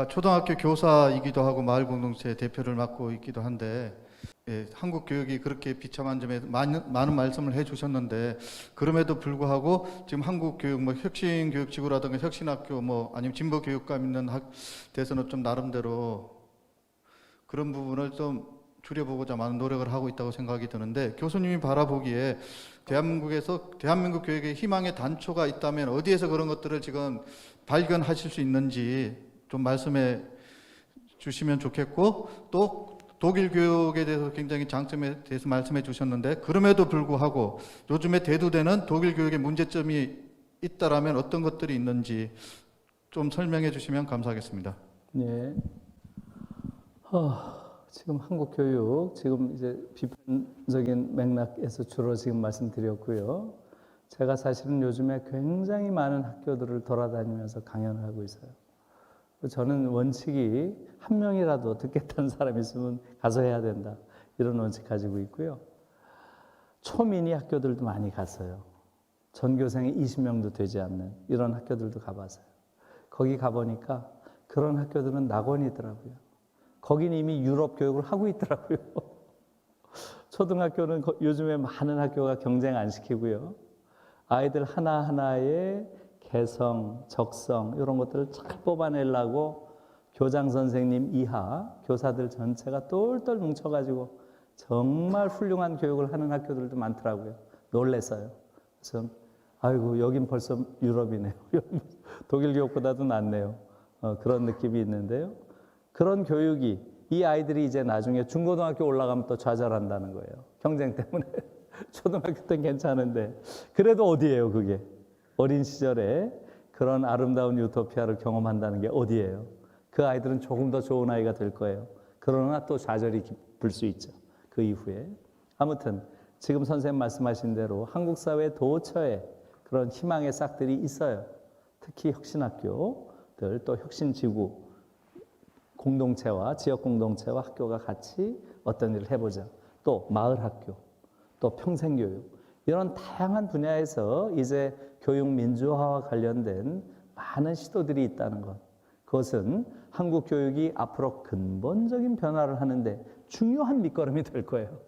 제가 초등학교 교사이기도 하고 마을 공동체 대표를 맡고 있기도 한데 한국 교육이 그렇게 비참한 점에 많은 말씀을 해주셨는데 그럼에도 불구하고 지금 한국 교육 혁신교육지구라든가 혁신학교 아니면 진보교육감 있는 데서는 좀 나름대로 그런 부분을 좀 줄여보고자 많은 노력을 하고 있다고 생각이 드는데 교수님이 바라보기에 대한민국 교육의 희망의 단초가 있다면 어디에서 그런 것들을 지금 발견하실 수 있는지 좀 말씀해 주시면 좋겠고, 또 독일 교육에 대해서 굉장히 장점에 대해서 말씀해 주셨는데 그럼에도 불구하고 요즘에 대두되는 독일 교육의 문제점이 있다라면 어떤 것들이 있는지 좀 설명해 주시면 감사하겠습니다. 네. 지금 한국 교육, 지금 이제 비판적인 맥락에서 주로 지금 말씀드렸고요. 제가 사실은 요즘에 굉장히 많은 학교들을 돌아다니면서 강연을 하고 있어요. 저는 원칙이 한 명이라도 듣겠다는 사람이 있으면 가서 해야 된다. 이런 원칙 가지고 있고요. 초미니 학교들도 많이 갔어요. 전교생이 20명도 되지 않는 이런 학교들도 가봤어요. 거기 가보니까 그런 학교들은 낙원이더라고요. 거긴 이미 유럽 교육을 하고 있더라고요. 초등학교는 요즘에 많은 학교가 경쟁 안 시키고요. 아이들 하나하나의 개성, 적성 이런 것들을 잘 뽑아내려고 교장 선생님 이하 교사들 전체가 똘똘 뭉쳐가지고 정말 훌륭한 교육을 하는 학교들도 많더라고요. 놀랬어요. 그래서 아이고 여긴 벌써 유럽이네요. 독일 교육보다도 낫네요. 그런 느낌이 있는데요. 그런 교육이 이 아이들이 이제 나중에 중고등학교 올라가면 또 좌절한다는 거예요. 경쟁 때문에. 초등학교 때는 괜찮은데 그래도 어디예요 그게? 어린 시절에 그런 아름다운 유토피아를 경험한다는 게 어디예요? 그 아이들은 조금 더 좋은 아이가 될 거예요. 그러나 또 좌절이 깊을 수 있죠. 그 이후에. 아무튼 지금 선생님 말씀하신 대로 한국 사회 도처에 그런 희망의 싹들이 있어요. 특히 혁신학교들 또 혁신지구 공동체와 지역 공동체와 학교가 같이 어떤 일을 해보자. 또 마을학교, 또 평생교육 이런 다양한 분야에서 이제 교육 민주화와 관련된 많은 시도들이 있다는 것. 그것은 한국 교육이 앞으로 근본적인 변화를 하는데 중요한 밑거름이 될 거예요.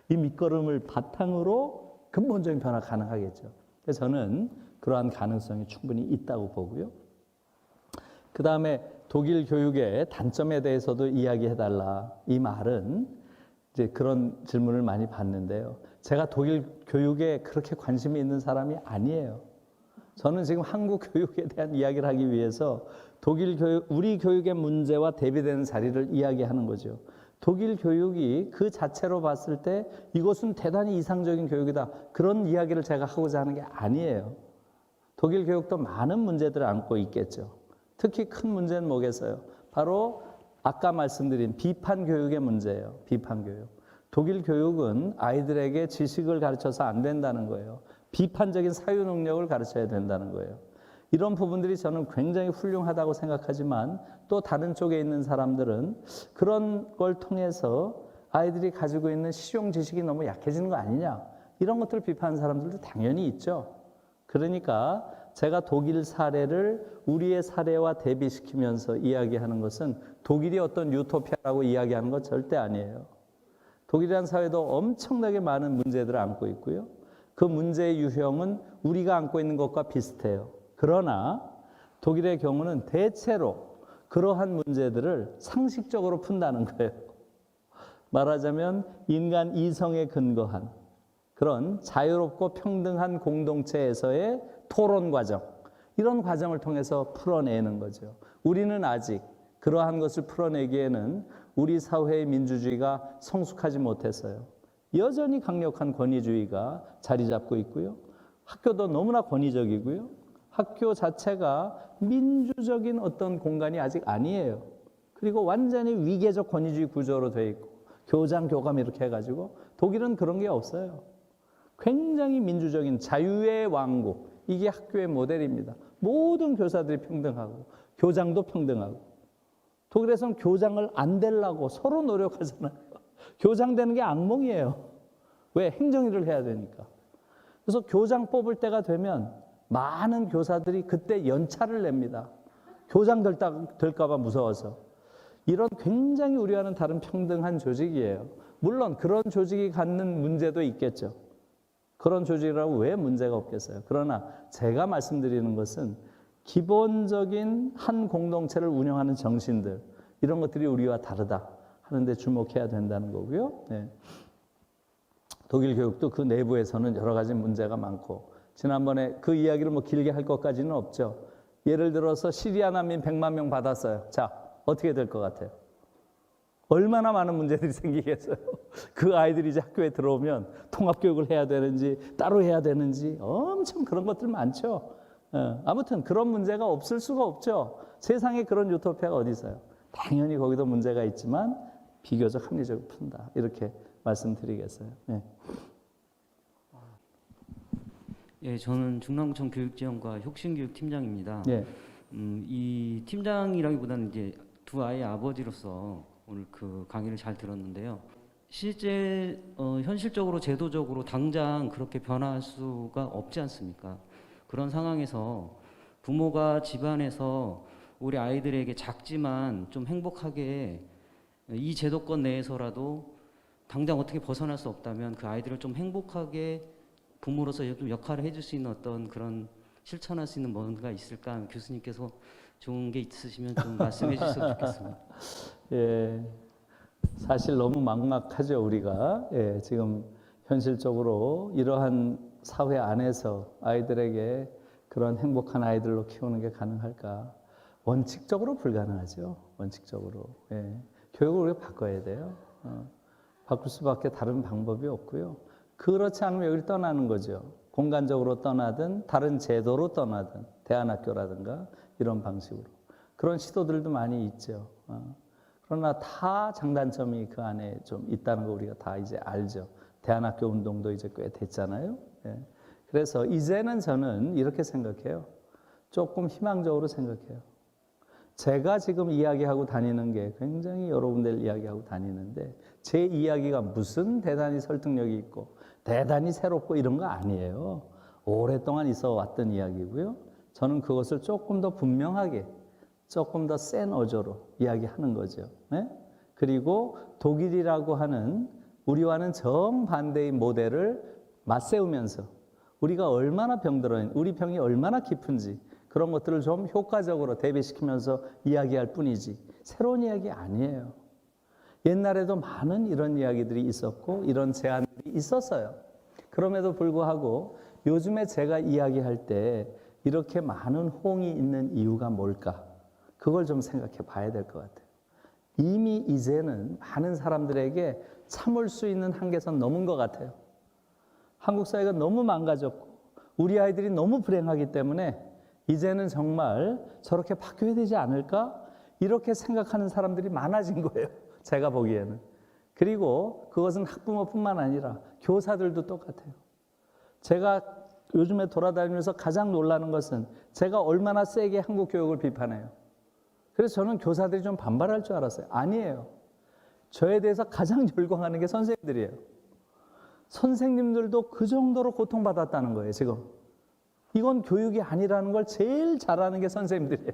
이 밑거름을 바탕으로 근본적인 변화가 가능하겠죠. 그래서 저는 그러한 가능성이 충분히 있다고 보고요. 그 다음에 독일 교육의 단점에 대해서도 이야기해달라. 이 말은 이제 그런 질문을 많이 받는데요. 제가 독일 교육에 그렇게 관심이 있는 사람이 아니에요. 저는 지금 한국 교육에 대한 이야기를 하기 위해서 독일 교육, 우리 교육의 문제와 대비되는 자리를 이야기하는 거죠. 독일 교육이 그 자체로 봤을 때 이것은 대단히 이상적인 교육이다. 그런 이야기를 제가 하고자 하는 게 아니에요. 독일 교육도 많은 문제들을 안고 있겠죠. 특히 큰 문제는 뭐겠어요? 바로 아까 말씀드린 비판 교육의 문제예요. 비판 교육. 독일 교육은 아이들에게 지식을 가르쳐서 안 된다는 거예요. 비판적인 사유 능력을 가르쳐야 된다는 거예요. 이런 부분들이 저는 굉장히 훌륭하다고 생각하지만 또 다른 쪽에 있는 사람들은 그런 걸 통해서 아이들이 가지고 있는 실용 지식이 너무 약해지는 거 아니냐. 이런 것들을 비판하는 사람들도 당연히 있죠. 그러니까 제가 독일 사례를 우리의 사례와 대비시키면서 이야기하는 것은 독일이 어떤 유토피아라고 이야기하는 것 절대 아니에요. 독일이라는 사회도 엄청나게 많은 문제들을 안고 있고요. 그 문제의 유형은 우리가 안고 있는 것과 비슷해요. 그러나 독일의 경우는 대체로 그러한 문제들을 상식적으로 푼다는 거예요. 말하자면 인간 이성에 근거한 그런 자유롭고 평등한 공동체에서의 토론 과정, 이런 과정을 통해서 풀어내는 거죠. 우리는 아직 그러한 것을 풀어내기에는 우리 사회의 민주주의가 성숙하지 못했어요. 여전히 강력한 권위주의가 자리 잡고 있고요. 학교도 너무나 권위적이고요. 학교 자체가 민주적인 어떤 공간이 아직 아니에요. 그리고 완전히 위계적 권위주의 구조로 되어 있고 교장, 교감 이렇게 해가지고 독일은 그런 게 없어요. 굉장히 민주적인 자유의 왕국, 이게 학교의 모델입니다. 모든 교사들이 평등하고 교장도 평등하고. 독일에서는 교장을 안 되려고 서로 노력하잖아요. 교장 되는 게 악몽이에요. 왜? 행정일을 해야 되니까. 그래서 교장 뽑을 때가 되면 많은 교사들이 그때 연차를 냅니다. 교장 될까 봐 무서워서. 이런 굉장히 우리와는 다른 평등한 조직이에요. 물론 그런 조직이 갖는 문제도 있겠죠. 그런 조직이라고 왜 문제가 없겠어요. 그러나 제가 말씀드리는 것은 기본적인 한 공동체를 운영하는 정신들, 이런 것들이 우리와 다르다 하는데 주목해야 된다는 거고요. 네. 독일 교육도 그 내부에서는 여러 가지 문제가 많고, 지난번에 그 이야기를 뭐 길게 할 것까지는 없죠. 예를 들어서 시리아 난민 100만 명 받았어요. 자, 어떻게 될 것 같아요? 얼마나 많은 문제들이 생기겠어요. 그 아이들이 이제 학교에 들어오면 통합교육을 해야 되는지 따로 해야 되는지 엄청 그런 것들 많죠. 아무튼 그런 문제가 없을 수가 없죠. 세상에 그런 유토피아가 어디 있어요. 당연히 거기도 문제가 있지만 비교적 합리적으로 푼다. 이렇게 말씀드리겠어요. 네. 예, 저는 중랑구청 교육지원과 혁신교육팀장입니다. 예. 이 팀장이라기보다는 이제 두 아이의 아버지로서 오늘 그 강의를 잘 들었는데요. 실제 현실적으로 제도적으로 당장 그렇게 변화할 수가 없지 않습니까? 그런 상황에서 부모가 집안에서 우리 아이들에게 작지만 좀 행복하게 이 제도권 내에서라도 당장 어떻게 벗어날 수 없다면 그 아이들을 좀 행복하게 부모로서 좀 역할을 해줄 수 있는 어떤 그런 실천할 수 있는 뭔가 있을까? 교수님께서 좋은 게 있으시면 좀 말씀해 주셨으면 좋겠습니다. 예, 사실 너무 막막하죠, 우리가. 예, 지금 현실적으로 이러한 사회 안에서 아이들에게 그런 행복한 아이들로 키우는 게 가능할까? 원칙적으로 불가능하죠. 원칙적으로. 예, 교육을 우리가 바꿔야 돼요. 바꿀 수밖에 다른 방법이 없고요. 그렇지 않으면 여기를 떠나는 거죠. 공간적으로 떠나든 다른 제도로 떠나든 대안학교라든가 이런 방식으로. 그런 시도들도 많이 있죠. 그러나 다 장단점이 그 안에 좀 있다는 거 우리가 다 이제 알죠. 대안학교 운동도 이제 꽤 됐잖아요. 예. 그래서 이제는 저는 이렇게 생각해요. 조금 희망적으로 생각해요. 제가 지금 이야기하고 다니는 게 굉장히 여러분들 이야기하고 다니는데 제 이야기가 무슨 대단히 설득력이 있고 대단히 새롭고 이런 거 아니에요. 오랫동안 있어 왔던 이야기고요. 저는 그것을 조금 더 분명하게, 조금 더 센 어조로 이야기하는 거죠. 네? 그리고 독일이라고 하는 우리와는 정반대의 모델을 맞세우면서 우리가 얼마나 병들어, 우리 병이 얼마나 깊은지 그런 것들을 좀 효과적으로 대비시키면서 이야기할 뿐이지 새로운 이야기 아니에요. 옛날에도 많은 이런 이야기들이 있었고 이런 제안들이 있었어요. 그럼에도 불구하고 요즘에 제가 이야기할 때 이렇게 많은 호응이 있는 이유가 뭘까? 그걸 좀 생각해 봐야 될 것 같아요. 이미 이제는 많은 사람들에게 참을 수 있는 한계선 넘은 것 같아요. 한국 사회가 너무 망가졌고 우리 아이들이 너무 불행하기 때문에 이제는 정말 저렇게 바뀌어야 되지 않을까? 이렇게 생각하는 사람들이 많아진 거예요. 제가 보기에는. 그리고 그것은 학부모뿐만 아니라 교사들도 똑같아요. 제가 요즘에 돌아다니면서 가장 놀라는 것은 제가 얼마나 세게 한국 교육을 비판해요. 그래서 저는 교사들이 좀 반발할 줄 알았어요. 아니에요. 저에 대해서 가장 열광하는 게 선생님들이에요. 선생님들도 그 정도로 고통받았다는 거예요, 지금. 이건 교육이 아니라는 걸 제일 잘하는 게 선생님들이에요.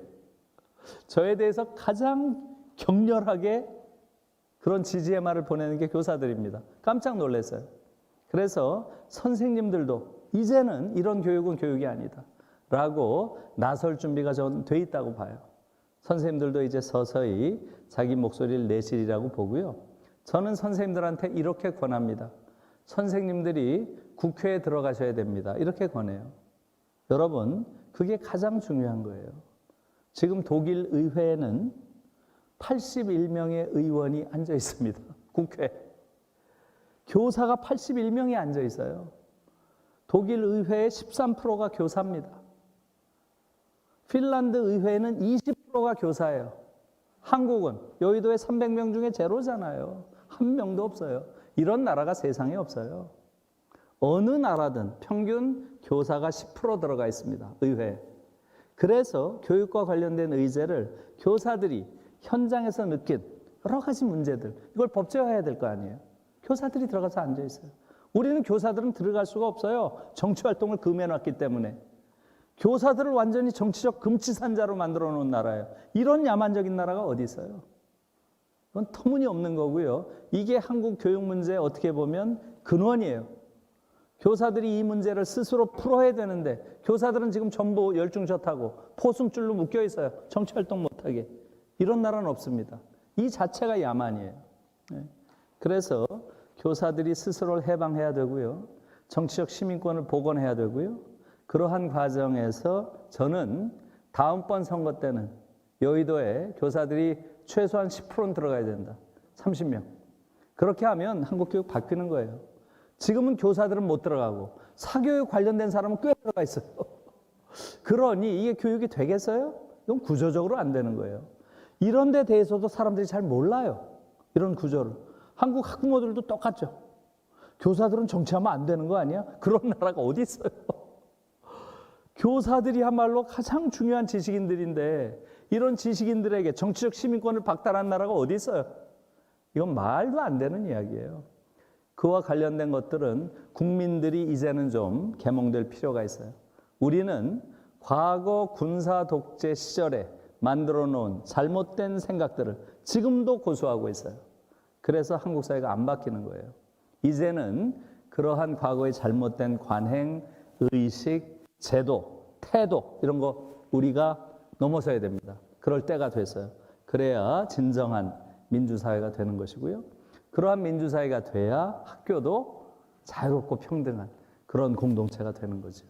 저에 대해서 가장 격렬하게 그런 지지의 말을 보내는 게 교사들입니다. 깜짝 놀랐어요. 그래서 선생님들도 이제는 이런 교육은 교육이 아니다 라고 나설 준비가 전 돼 있다고 봐요. 선생님들도 이제 서서히 자기 목소리를 내시리라고 보고요. 저는 선생님들한테 이렇게 권합니다. 선생님들이 국회에 들어가셔야 됩니다. 이렇게 권해요. 여러분, 그게 가장 중요한 거예요. 지금 독일 의회에는 81명의 의원이 앉아 있습니다. 국회. 교사가 81명이 앉아 있어요. 독일 의회의 13%가 교사입니다. 핀란드 의회에는 20%가 교사예요. 한국은 여의도에 300명 중에 제로잖아요. 한 명도 없어요. 이런 나라가 세상에 없어요. 어느 나라든 평균 교사가 10% 들어가 있습니다. 의회에. 그래서 교육과 관련된 의제를 교사들이 현장에서 느낀 여러 가지 문제들, 이걸 법제화해야 될 거 아니에요. 교사들이 들어가서 앉아 있어요. 우리는 교사들은 들어갈 수가 없어요. 정치활동을 금해놨기 때문에. 교사들을 완전히 정치적 금치산자로 만들어 놓은 나라예요. 이런 야만적인 나라가 어디 있어요? 그건 터무니없는 거고요. 이게 한국 교육 문제의 어떻게 보면 근원이에요. 교사들이 이 문제를 스스로 풀어야 되는데 교사들은 지금 전부 열중셔타고 포승줄로 묶여 있어요. 정치활동 못하게. 이런 나라는 없습니다. 이 자체가 야만이에요. 그래서 교사들이 스스로를 해방해야 되고요. 정치적 시민권을 복원해야 되고요. 그러한 과정에서 저는 다음번 선거 때는 여의도에 교사들이 최소한 10%는 들어가야 된다. 30명. 그렇게 하면 한국 교육 바뀌는 거예요. 지금은 교사들은 못 들어가고 사교육 관련된 사람은 꽤 들어가 있어요. 그러니 이게 교육이 되겠어요? 이건 구조적으로 안 되는 거예요. 이런 데 대해서도 사람들이 잘 몰라요. 이런 구조를. 한국 학부모들도 똑같죠. 교사들은 정치하면 안 되는 거 아니야? 그런 나라가 어디 있어요? 교사들이야말로 가장 중요한 지식인들인데 이런 지식인들에게 정치적 시민권을 박탈한 나라가 어디 있어요? 이건 말도 안 되는 이야기예요. 그와 관련된 것들은 국민들이 이제는 좀 계몽될 필요가 있어요. 우리는 과거 군사 독재 시절에 만들어 놓은 잘못된 생각들을 지금도 고수하고 있어요. 그래서 한국 사회가 안 바뀌는 거예요. 이제는 그러한 과거의 잘못된 관행, 의식, 제도, 태도 이런 거 우리가 넘어서야 됩니다. 그럴 때가 됐어요. 그래야 진정한 민주사회가 되는 것이고요. 그러한 민주사회가 돼야 학교도 자유롭고 평등한 그런 공동체가 되는 거죠.